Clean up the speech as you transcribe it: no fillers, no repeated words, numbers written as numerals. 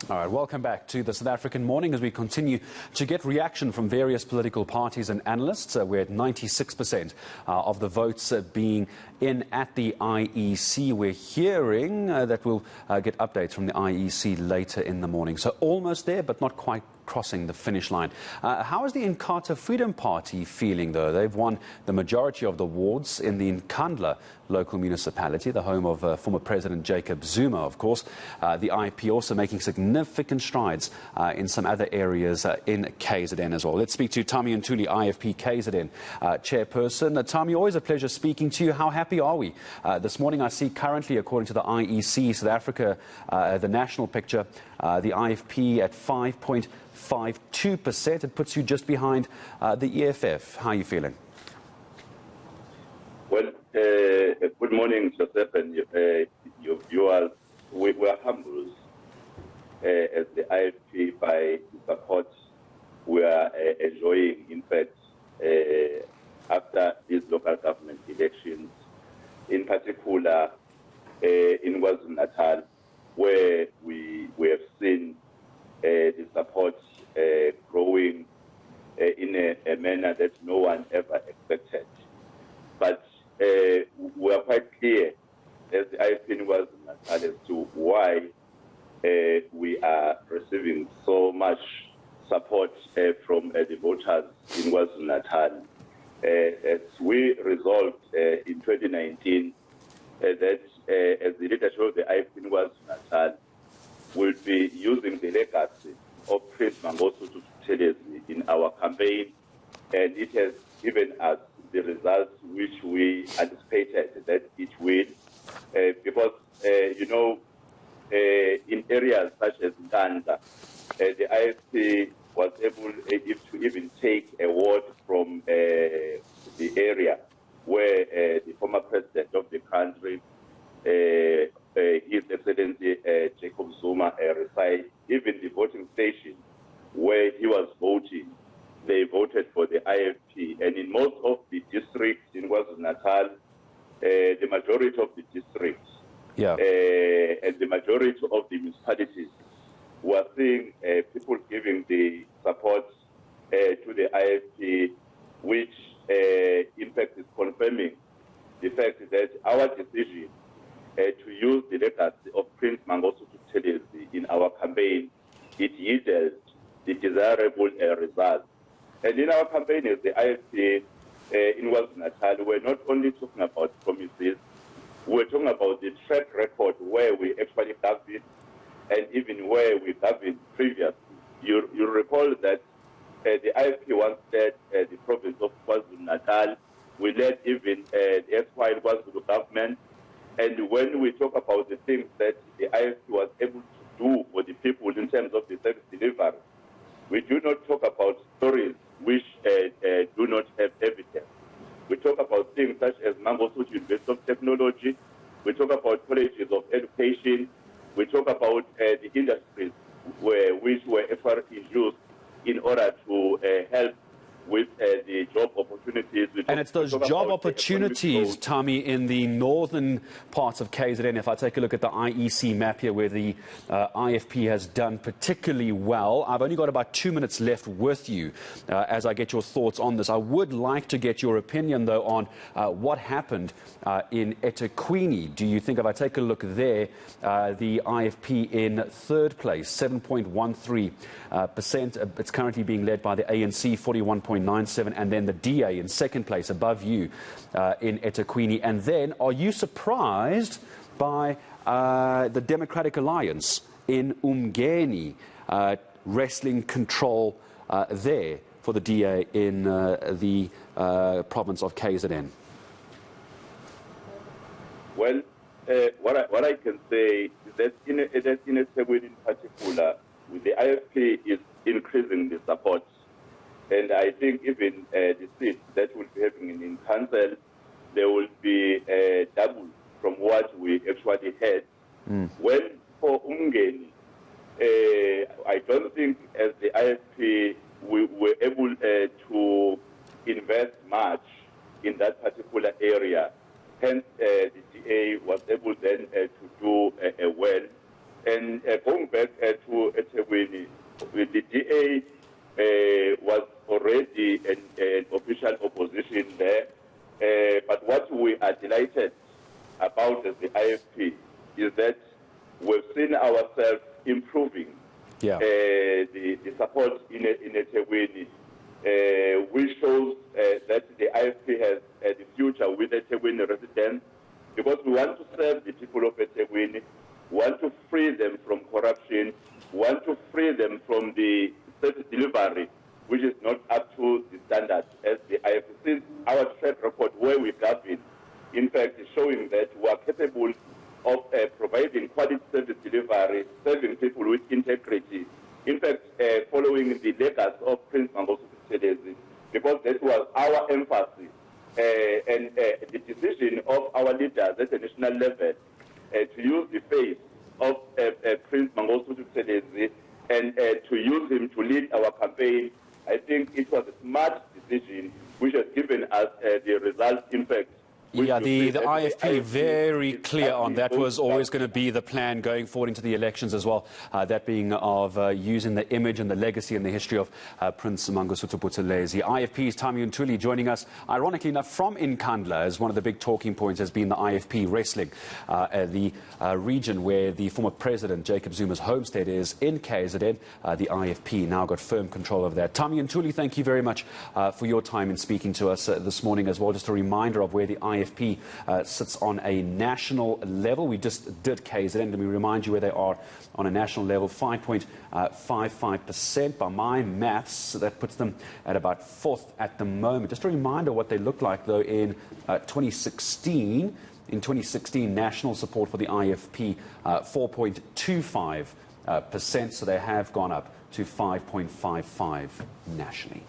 All right, welcome back to the South African Morning as we continue to get reaction from various political parties and analysts. We're at 96% of the votes being in at the IEC. We're hearing that we'll get updates from the IEC later in the morning. So almost there, but not quite crossing the finish line. How is the Inkatha Freedom Party feeling, though? They've won the majority of the wards in the Nkandla local municipality, the home of former President Jacob Zuma, of course. The IFP also making significant strides in some other areas in KZN as well. Let's speak to Thami Ntuli, IFP KZN chairperson. Thami, always a pleasure speaking to you. How happy are we? This morning I see currently, according to the IEC, South Africa, the national picture, the IFP at 5.52%. It puts you just behind the EFF. How are you feeling? Well, good morning, Joseph, and your viewers. We are humbled as the IFP by the support we are enjoying, in fact, after these local government elections, in particular in KwaZulu-Natal, where we have seen the support growing in a manner that no one ever expected. But we are quite clear as the IFP was as to why we are receiving so much support from the voters in KwaZulu-Natal. As we resolved in 2019 that as the leadership of the IFP in KwaZulu-Natal will be using the legacy of Prince Mangosuthu Buthelezi in our campaign, and it has given us the results which we anticipated that it will, because, in areas such as Nkandla, the IFP was able to even take a ward from the area where the former president of the country, His Excellency Jacob Zuma, resides. Even the voting station where he was voting, they voted for the IFP. And in most of the districts in KwaZulu-Natal, the majority of the districts and the majority of the municipalities were seeing people giving the support to the IFP, which in fact is confirming the fact that our decision to use the legacy of Prince Mangosuthu Buthelezi in our campaign, it yielded the desirable result. And in our campaign as the IFP in KwaZulu-Natal, we're not only talking about promises, we're talking about the track record where we actually governed and even where we governed previously. You recall that the IFP once led the province of KwaZulu-Natal. We led even the erstwhile KwaZulu government. And when we talk about the things that the IFP was able to do for the people in terms of the service delivery, we do not talk about stories which do not have evidence. We talk about things such as Mangosuthu University of Technology. We talk about colleges of education. We talk about the industries which were actually used in order to help with the job opportunities. And it's those job opportunities, Thami, in the northern parts of KZN. If I take a look at the IEC map here, where the IFP has done particularly well. I've only got about 2 minutes left with you as I get your thoughts on this. I would like to get your opinion, though, on what happened in eThekwini. Do you think, if I take a look there, the IFP in third place, 7.13%. It's currently being led by the ANC, 41.97%, and then the DA in second place above you in eThekwini. And then, are you surprised by the Democratic Alliance in Umgeni wrestling control there for the DA in the province of KZN? Well, what I can say is that in eThekwini in particular, the IFP is increasing the support. And I think even the seats that we'll be having in council, they will be double from what we actually had. Well, for Umgeni, I don't think as the IFP we were able to invest much in that particular area. Hence, the DA was able then to do well. And going back to the IFP is that we've seen ourselves improving the support in eThekwini, which shows that the IFP has the future with eThekwini residents, because we want to serve the people of eThekwini, want to free them from corruption, want to free them from the service delivery, which is not up to the standards as the IFP. Since our track record where we govern, in fact, is showing that we are capable of providing quality service delivery, serving people with integrity. In fact, following the legacy of Prince Mangosuthu, because that was our emphasis and the decision of our leaders at the national level to use the face of Prince Mangosuthu and to use him to lead our campaign. I think it was a smart decision which has given us the result, in fact. Yeah, the IFP very clear on that was always going to be the plan going forward into the elections as well, that being of using the image and the legacy and the history of Prince Mangosuthu Buthelezi. IFP's Thami Ntuli joining us, ironically enough, from Nkandla, as one of the big talking points has been the IFP wrestling, the region where the former president Jacob Zuma's homestead is in KZN. The IFP now got firm control of that. Thami Ntuli, thank you very much for your time in speaking to us this morning as well. Just a reminder of where the IFP sits on a national level. We just did KZN, and we remind you where they are on a national level, 5.55%. By my maths, that puts them at about 4th at the moment. Just a reminder what they looked like, though, in 2016. In 2016, national support for the IFP, 4.25%, so they have gone up to 5.55 nationally.